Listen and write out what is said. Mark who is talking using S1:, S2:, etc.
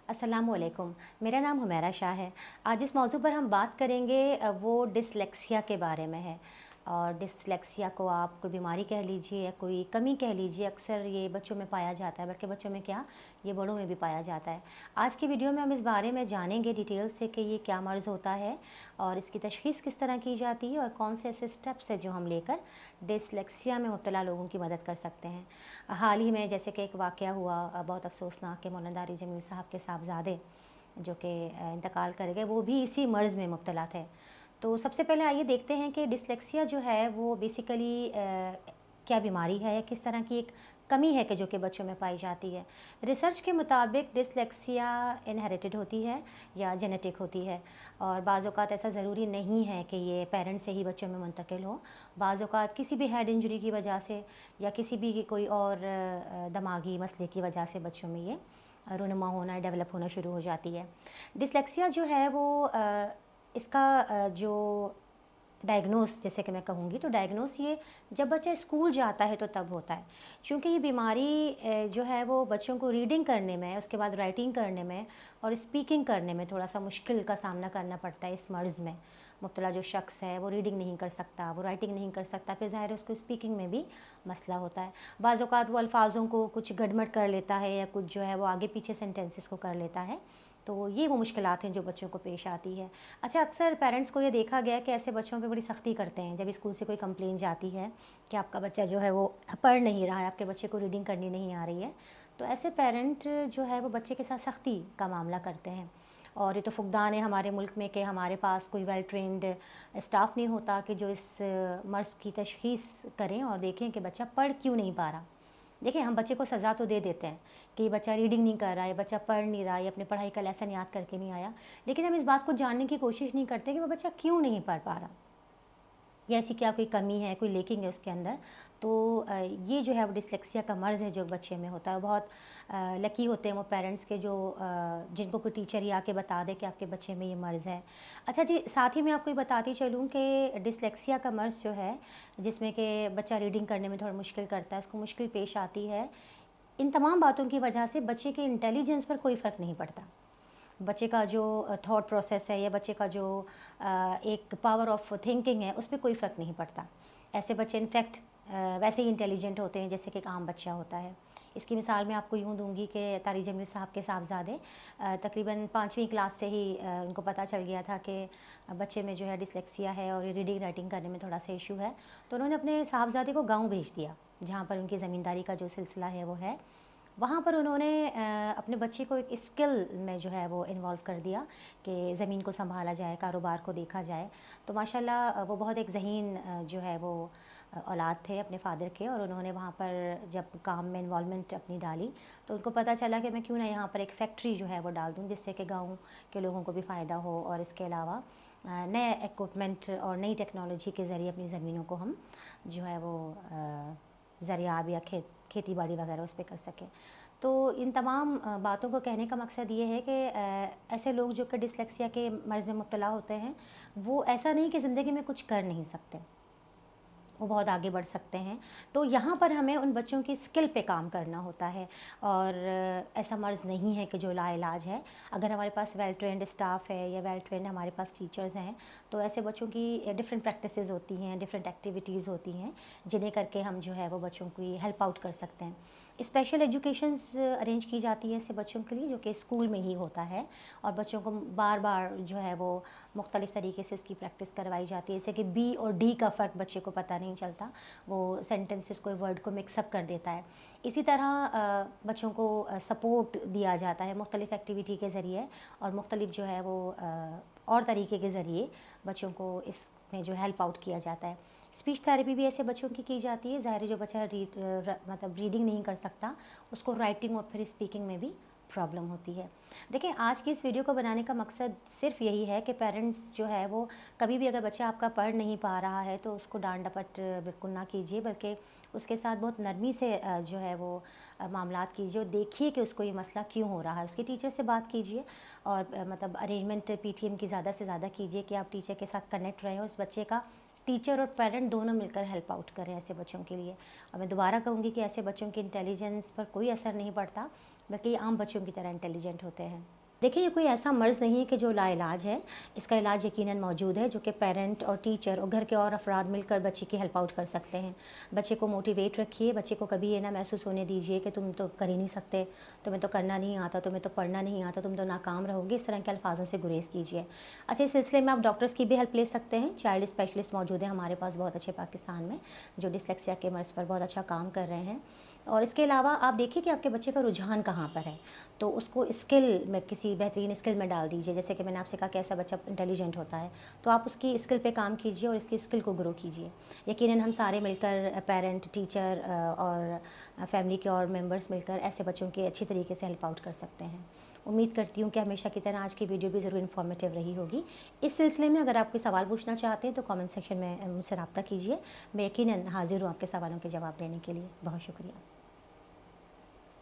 S1: अस्सलाम वालेकुम। मेरा नाम हुमैरा शाह है। आज जिस मौजू पर हम बात करेंगे वो डिसलेक्सिया के बारे में है। और डिसलेक्सिया को आप कोई बीमारी कह लीजिए या कोई कमी कह लीजिए, अक्सर ये बच्चों में पाया जाता है, बल्कि बच्चों में क्या, ये बड़ों में भी पाया जाता है। आज की वीडियो में हम इस बारे में जानेंगे डिटेल से कि ये क्या मर्ज़ होता है और इसकी तशख़ीस किस तरह की जाती है और कौन से ऐसे स्टेप्स हैं जो हम लेकर डिसलेक्सिया में मुब्तला लोगों की मदद कर सकते हैं। हाल ही में जैसे कि एक वाक़या हुआ बहुत अफसोसनाक कि मौलाना दारी जमील साहब के साहबज़ादे जो कि इंतकाल कर गए, वो भी इसी मर्ज़ में मुब्तला थे। तो सबसे पहले आइए देखते हैं कि डिसलेक्सिया जो है वो बेसिकली क्या बीमारी है, किस तरह की एक कमी है कि जो कि बच्चों में पाई जाती है। रिसर्च के मुताबिक डिसलेक्सिया इनहेरिटेड होती है या जेनेटिक होती है, और बाज़ औक़ात ऐसा ज़रूरी नहीं है कि ये पेरेंट्स से ही बच्चों में मुंतकिल हो। बाज़ औक़ात किसी भी हेड इंजरी की वजह से या किसी भी कोई और दिमागी मसले की वजह से बच्चों में ये रुनुमा होना, डेवलप होना शुरू हो जाती है। डिसलेक्सिया जो है वो इसका जो डायग्नोस जैसे कि मैं कहूँगी, तो डायग्नोस ये जब बच्चा स्कूल जाता है तो तब होता है, क्योंकि ये बीमारी जो है वो बच्चों को रीडिंग करने में, उसके बाद राइटिंग करने में और स्पीकिंग करने में थोड़ा सा मुश्किल का सामना करना पड़ता है। इस मर्ज़ में मुब्तला जो शख्स है वो रीडिंग नहीं कर सकता, वो राइटिंग नहीं कर सकता, फिर ज़ाहिर है उसको स्पीकिंग में भी मसला होता है। बाज़ औक़ात वो अल्फाज़ों को कुछ गड़बड़ कर लेता है या कुछ जो है वो आगे पीछे सेंटेंसेस को कर लेता है। तो ये वो मुश्किलात हैं जो बच्चों को पेश आती है। अच्छा, अक्सर पेरेंट्स को ये देखा गया है कि ऐसे बच्चों पे बड़ी सख्ती करते हैं जब स्कूल से कोई कंप्लेंट जाती है कि आपका बच्चा जो है वो पढ़ नहीं रहा है, आपके बच्चे को रीडिंग करनी नहीं आ रही है। तो ऐसे पेरेंट जो है वो बच्चे के साथ सख्ती का मामला करते हैं। और ये तो फुकदान है हमारे मुल्क में कि हमारे पास कोई वेल ट्रेंड स्टाफ नहीं होता कि जो इस मर्ज़ की तशख़ीस करें और देखें कि बच्चा पढ़ क्यों नहीं पा रहा। देखिए, हम बच्चे को सज़ा तो दे देते हैं कि बच्चा रीडिंग नहीं कर रहा है, बच्चा पढ़ नहीं रहा है, अपने पढ़ाई का लेसन याद करके नहीं आया, लेकिन हम इस बात को जानने की कोशिश नहीं करते कि वो बच्चा क्यों नहीं पढ़ पा रहा, या ऐसी क्या कोई कमी है, कोई लेकिंग है उसके अंदर। तो ये जो है वो डिसलेक्सिया का मर्ज़ है जो बच्चे में होता है। बहुत लकी होते हैं वो पेरेंट्स के जो जिनको कोई टीचर ही आके बता दे कि आपके बच्चे में ये मर्ज़ है। अच्छा जी, साथ ही मैं आपको ये बताती चलूँ कि डिसलेक्सिया का मर्ज़ जो है, जिसमें कि बच्चा रीडिंग करने में थोड़ा मुश्किल करता है, उसको मुश्किल पेश आती है, इन तमाम बातों की वजह से बच्चे के इंटेलिजेंस पर कोई फ़र्क नहीं पड़ता। बच्चे का जो थॉट प्रोसेस है या बच्चे का जो एक पावर ऑफ थिंकिंग है, उस पे कोई फ़र्क नहीं पड़ता। ऐसे बच्चे इनफैक्ट वैसे ही इंटेलिजेंट होते हैं जैसे कि एक आम बच्चा होता है। इसकी मिसाल मैं आपको यूँ दूँगी कि तारी जमील साहब के साहबज़ादे तकरीबन 5वीं क्लास से ही उनको पता चल गया था कि बच्चे में जो है डिसलेक्सिया है और ये रीडिंग राइटिंग करने में थोड़ा सा इशू है। तो उन्होंने अपने साहबज़ादे को गाँव भेज दिया, जहाँ पर उनकी ज़मींदारी का जो सिलसिला है वो है। वहाँ पर उन्होंने अपने बच्चे को एक स्किल में जो है वो इन्वॉल्व कर दिया कि ज़मीन को संभाला जाए, कारोबार को देखा जाए। तो माशाल्लाह वो बहुत एक ज़हीन जो है वो औलाद थे अपने फ़ादर के, और उन्होंने वहाँ पर जब काम में इन्वॉल्वमेंट अपनी डाली तो उनको पता चला कि मैं क्यों ना यहाँ पर एक फैक्ट्री जो है वो डाल दूँ, जिससे कि गाँव के लोगों को भी फ़ायदा हो और इसके अलावा नए इक्विपमेंट और नई टेक्नोलॉजी के ज़रिए अपनी ज़मीनों को हम जो है वो ज़रियाब या खेती बाड़ी वगैरह उस पे कर सकें। तो इन तमाम बातों को कहने का मकसद ये है कि ऐसे लोग जो कि डिसलेक्सिया के मर्ज़ में मुब्तला होते हैं, वो ऐसा नहीं कि ज़िंदगी में कुछ कर नहीं सकते, वो बहुत आगे बढ़ सकते हैं। तो यहाँ पर हमें उन बच्चों की स्किल पे काम करना होता है, और ऐसा मर्ज़ नहीं है कि जो लाइलाज है। अगर हमारे पास वेल ट्रेंड स्टाफ है या वेल ट्रेंड हमारे पास टीचर्स हैं, तो ऐसे बच्चों की डिफरेंट प्रैक्टिसेस होती हैं, डिफरेंट एक्टिविटीज़ होती हैं, जिन्हें करके हम जो है वो बच्चों की हेल्प आउट कर सकते हैं। स्पेशल एजुकेशंस अरेंज की जाती है ऐसे बच्चों के लिए, जो कि स्कूल में ही होता है, और बच्चों को बार बार जो है वो मुख्तलिफ़ तरीके से उसकी प्रैक्टिस करवाई जाती है। जैसे कि बी और डी का फ़र्क बच्चे को पता नहीं चलता, वो सेंटेंसेस को, वर्ड को मिक्सअप कर देता है। इसी तरह बच्चों को सपोर्ट दिया जाता है मुख्तलिफ़ एक्टिविटी के ज़रिए, और मुख्तलिफ़ जो है वो और तरीके के ज़रिए बच्चों को इसमें जो हेल्प आउट किया जाता है। स्पीच थेरेपी भी ऐसे बच्चों की जाती है। ज़ाहिर है जो बच्चा मतलब रीडिंग नहीं कर सकता, उसको राइटिंग और फिर स्पीकिंग में भी प्रॉब्लम होती है। देखिए, आज की इस वीडियो को बनाने का मकसद सिर्फ यही है कि पेरेंट्स जो है वो कभी भी अगर बच्चा आपका पढ़ नहीं पा रहा है तो उसको डांट डपट बिल्कुल ना कीजिए, बल्कि उसके साथ बहुत नरमी से जो है वो मामलात कीजिए, और देखिए कि उसको ये मसला क्यों हो रहा है। उसके टीचर से बात कीजिए, और मतलब अरेंजमेंट पीटीएम की ज़्यादा से ज़्यादा कीजिए कि आप टीचर के साथ कनेक्ट रहें और उस बच्चे का टीचर और पेरेंट दोनों मिलकर हेल्प आउट करें ऐसे बच्चों के लिए। और मैं दोबारा कहूँगी कि ऐसे बच्चों के इंटेलिजेंस पर कोई असर नहीं पड़ता, बल्कि ये आम बच्चों की तरह इंटेलिजेंट होते हैं। देखिए, ये कोई ऐसा मर्ज़ नहीं है कि जो लाइलाज है, इसका इलाज यकीनन मौजूद है, जो कि पेरेंट और टीचर और घर के और अफ़राद मिलकर बच्चे की हेल्प आउट कर सकते हैं। बच्चे को मोटिवेट रखिए, बच्चे को कभी ये ना महसूस होने दीजिए कि तुम तो कर ही नहीं सकते, तुम्हें तो करना नहीं आता, तुम्हें तो पढ़ना नहीं आता, तुम तो नाकाम रहोगे, इस तरह के अल्फाज़ों से गुरेज़ कीजिए। अच्छा, इस सिलसिले में आप डॉक्टर्स की भी हेल्प ले सकते हैं, चाइल्ड स्पेशलिस्ट मौजूद हैं हमारे पास बहुत अच्छे पाकिस्तान में, जो डिस्लेक्सिया के मर्ज़ पर बहुत अच्छा काम कर रहे हैं। और इसके अलावा आप देखिए कि आपके बच्चे का रुझान कहाँ पर है, तो उसको स्किल में, किसी बेहतरीन स्किल में डाल दीजिए। जैसे कि मैंने आपसे कहा कि ऐसा बच्चा इंटेलिजेंट होता है, तो आप उसकी स्किल पे काम कीजिए और इसकी स्किल को ग्रो कीजिए। यकीनन हम सारे मिलकर, पेरेंट, टीचर और फैमिली के और मेंबर्स मिलकर ऐसे बच्चों की अच्छी तरीके से हेल्प आउट कर सकते हैं। उम्मीद करती हूँ कि हमेशा की तरह आज की वीडियो भी ज़रूर इन्फॉर्मेटिव रही होगी। इस सिलसिले में अगर आप कोई सवाल पूछना चाहते हैं तो कमेंट सेक्शन में मुझसे रब्ता कीजिए। मैं यकीनन हाज़िर हूँ आपके सवालों के जवाब देने के लिए। बहुत शुक्रिया।